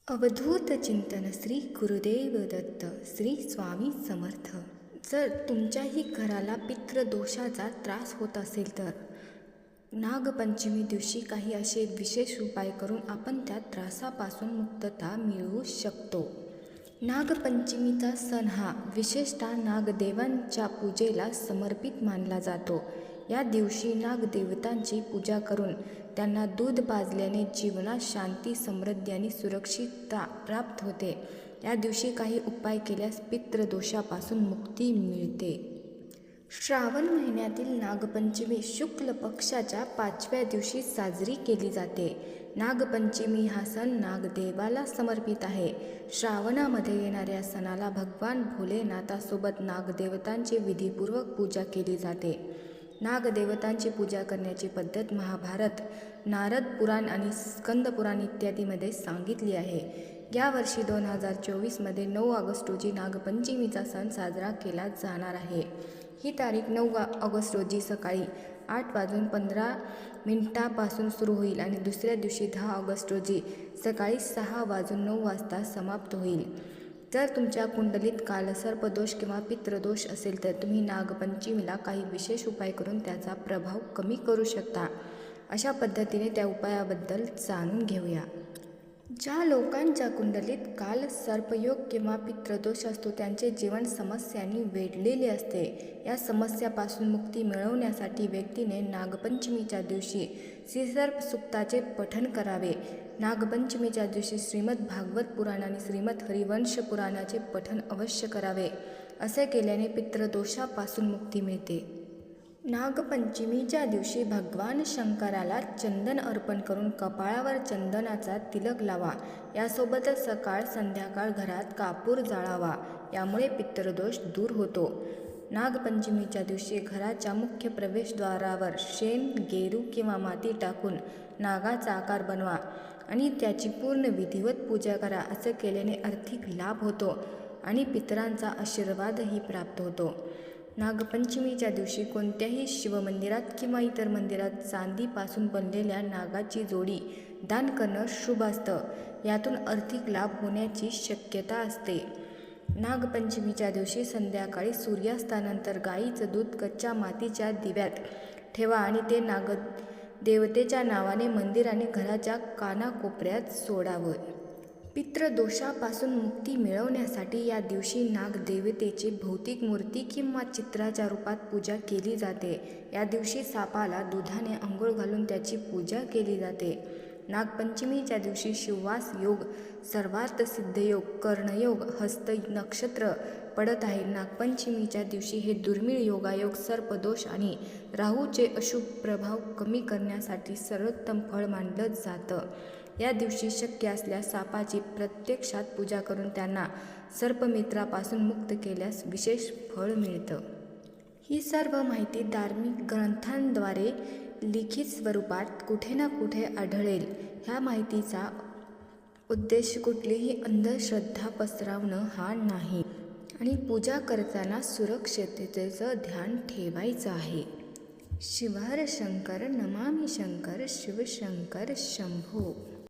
अवधूत चिंतन श्री गुरुदेव दत्त श्री स्वामी समर्थ. जर तुमच्याही घराला पितृदोषाचा त्रास होत असेल तर नागपंचमी दिवशी काही असे विशेष उपाय करून आपण त्या त्रासापासून मुक्तता मिळवू शकतो. नागपंचमीचा सण हा विशेषतः नागदेवांच्या पूजेला समर्पित मानला जातो. या दिवशी नागदेवतांची पूजा करून त्यांना दूध पाजल्याने जीवनात शांती, समृद्धी आणि सुरक्षितता प्राप्त होते. या दिवशी काही उपाय केल्यास पितृदोषापासून मुक्ती मिळते. श्रावण महिन्यातील नागपंचमी शुक्ल पक्षाच्या 5व्या दिवशी साजरी केली जाते. नागपंचमी हा सण नागदेवाला समर्पित आहे. श्रावणामध्ये येणाऱ्या सणाला भगवान भोलेनाथासोबत नागदेवतांची विधीपूर्वक पूजा केली जाते. नागदेवतांची पूजा करण्याची पद्धत महाभारत, नारद पुराण आणि स्कंद पुराण इत्यादीमध्ये सांगितली आहे. यावर्षी 2024मध्ये 9 ऑगस्ट रोजी नागपंचमीचा सण साजरा केला जाणार आहे. ही तारीख 9 ऑगस्ट रोजी सकाळी 8:15 सुरू होईल आणि दुसऱ्या दिवशी 10 ऑगस्ट रोजी सकाळी 6:09 समाप्त होईल. जर तुमच्या कुंडलीत कालसर्पदोष किंवा पितृदोष असेल तर तुम्ही नागपंचमीला काही विशेष उपाय करून त्याचा प्रभाव कमी करू शकता. अशा पद्धतीने त्या उपायाबद्दल जाणून घेऊया. ज्या लोकांच्या कुंडलीत कालसर्पयोग किंवा पितृदोष असतो त्यांचे जीवन समस्यांनी वेढलेले असते. या समस्यापासून मुक्ती मिळवण्यासाठी व्यक्तीने नागपंचमीच्या दिवशी श्रीसर्प सूक्ताचे पठण करावे. नागपंचमीच्या दिवशी श्रीमद भागवत पुराण आणि श्रीमद हरिवंश पुराणाचे पठण अवश्य करावे. असे केल्याने पितृदोषापासून मुक्ती मिळते. नागपंचमीच्या दिवशी भगवान शंकराला चंदन अर्पण करून कपाळावर चंदनाचा तिलक लावा. यासोबतच सकाळ संध्याकाळ घरात कापूर जाळावा. यामुळे पितृदोष दूर होतो. नागपंचमीच्या दिवशी घराच्या मुख्य प्रवेशद्वारावर शेण, गेरू किंवा माती टाकून नागाचा आकार बनवा आणि त्याची पूर्ण विधिवत पूजा करा. असं केल्याने आर्थिक लाभ होतो आणि पितरांचा आशीर्वादही प्राप्त होतो. नागपंचमीच्या दिवशी कोणत्याही शिवमंदिरात किंवा इतर मंदिरात चांदीपासून बनलेल्या नागाची जोडी दान करणं शुभ असतं. यातून आर्थिक लाभ होण्याची शक्यता असते. नागपंचमीच्या दिवशी संध्याकाळी सूर्यास्तानंतर गाईचं दूध कच्च्या मातीच्या दिव्यात ठेवा आणि ते नागदेवतेच्या नावाने मंदिर आणि घराच्या कानाकोपऱ्यात सोडावं. पितृदोषापासून मुक्ती मिळवण्यासाठी या दिवशी नागदेवतेची भौतिक मूर्ती किंवा चित्राच्या रूपात पूजा केली जाते. या दिवशी सापाला दुधाने अंघोळ घालून त्याची पूजा केली जाते. नागपंचमीच्या दिवशी शिववास योग, सर्वार्थ सिद्धयोग, कर्णयोग, हस्त नक्षत्र पडत आहे. नागपंचमीच्या दिवशी हे दुर्मिळ योगायोग सर्पदोष आणि राहूचे अशुभ प्रभाव कमी करण्यासाठी सर्वोत्तम फळ मानलं जातं. या दिवशी शक्य असल्यास सापाची प्रत्यक्षात पूजा करून त्यांना सर्पमित्रापासून मुक्त केल्यास विशेष फळ मिळतं. ही सर्व माहिती धार्मिक ग्रंथांद्वारे लिखित स्वरूपात कुठे ना कुठे आढळेल. ह्या माहितीचा उद्देश कुठलीही अंधश्रद्धा पसरवणं हा नाही आणि पूजा करताना सुरक्षिततेचं ध्यान ठेवायचं आहे. शिवहर शंकर नमामि शंकर शिवशंकर शंभो.